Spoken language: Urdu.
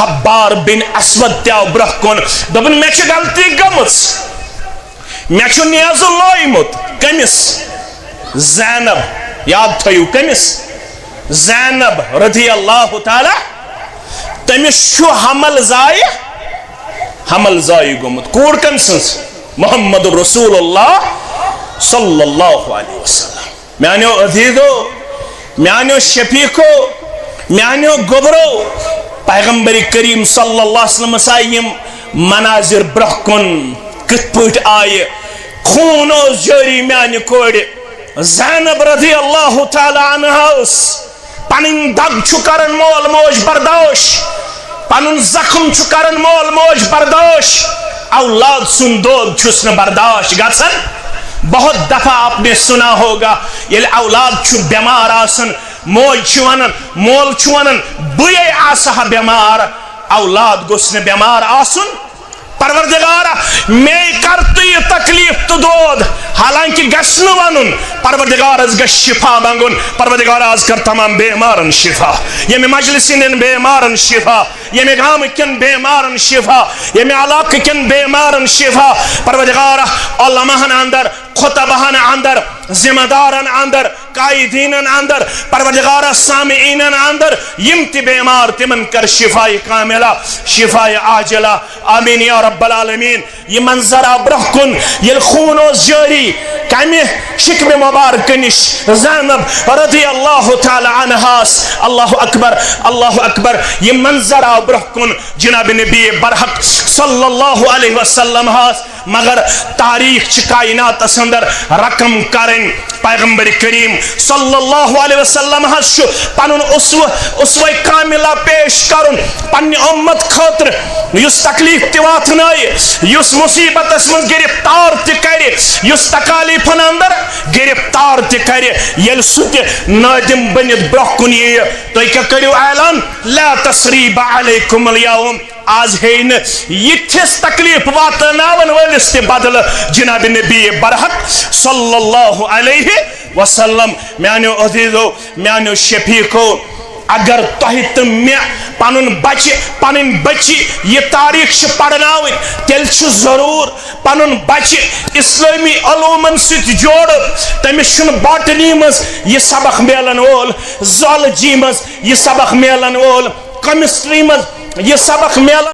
حبار بن اسود تیاو برہ کن دبن میں چھ غلطی گمس میں چھ نیاز لویمت کمس زینب یاد تھیو کمس زینب رضی اللہ تعالی تمس چھ حمل زائی گمت کور کم سنس محمد رسول اللہ صلی اللہ علیہ وسلم میانیو عزیزو میانیو شفیقو میانیو گبرو پیغمبر کریم صلی اللہ علیہ وسلم سائیم مناظر برہ کن کت پوٹ آئے خون اوز جاری میانی کوڑ زینب رضی اللہ تعالی عنہ اس پنن دگ چکرن مول موج برداشت پنن زخم چکرن مول موج برداشت اولاد سن دود چھسن برداشت گھن بہت دفعہ آپ نے سنا ہوگا یہ اولاد چھو بیمار آسن موج چھوانن مول چھوانن بھئی آسہ بیمار اولاد گسن بیمار آسن پروردگارہ میں کرتی تکلیف تو دود حالانکہ گشن ونن پروردگار از گش شفا منگن پروردگار از کر تمام بیمارن شفا یہ میں مجلسین بیمارن شفا یہ میں گام کن بیمارن شفا یہ میں علاق کن بیمارن شفا پروردگارہ علماءن اندر خطبہن اندر ذمہ دارن اندر قائدینن اندر پروردگارہ سامعینن اندر یمتی بیمار تمن کر شفائی کاملہ شفائی عاجلہ آمین یا رب العالمین یہ منظر برہ کن یہ خون و جاری کمی شکم مبارک نش زینب رضی اللہ تعالی عنہاس اللہ اکبر یہ منظر برہ کن جناب نبی برحق صلی اللہ علیہ وسلم ہاس مگر تاریخ چھ کائنات اندر رقم کرن پیغمبر کریم صلی اللہ علیہ وسلم ہاس پنن اسوہ کاملہ پیش کرن پنی امت خاطر یس تکلیف تیوات نائی یس مصیبت اسمن گرفتار تکری یس تکالیفن اندر گرفتار تکری یل سوک نادم بنید برکن یہ تو کیا کریو اعلان لا تسریب علیکم اليوم آج ہین یتھس تکلیف واتناون ولست بدل جناب نبی برحق صلی اللہ علیہ وسلم میانو عزیزو میانو شفیقو اگر تہت میں پنن بچی یہ تاریخ پڑھناوی تیل چھ ضرور پنن بچی اسلامی علومن ست جوڑ تمس چھن باٹنی مز یہ سبق میلن وول زالجی مز یہ سبق میلن وول کیمسٹری مز یہ سبق میلن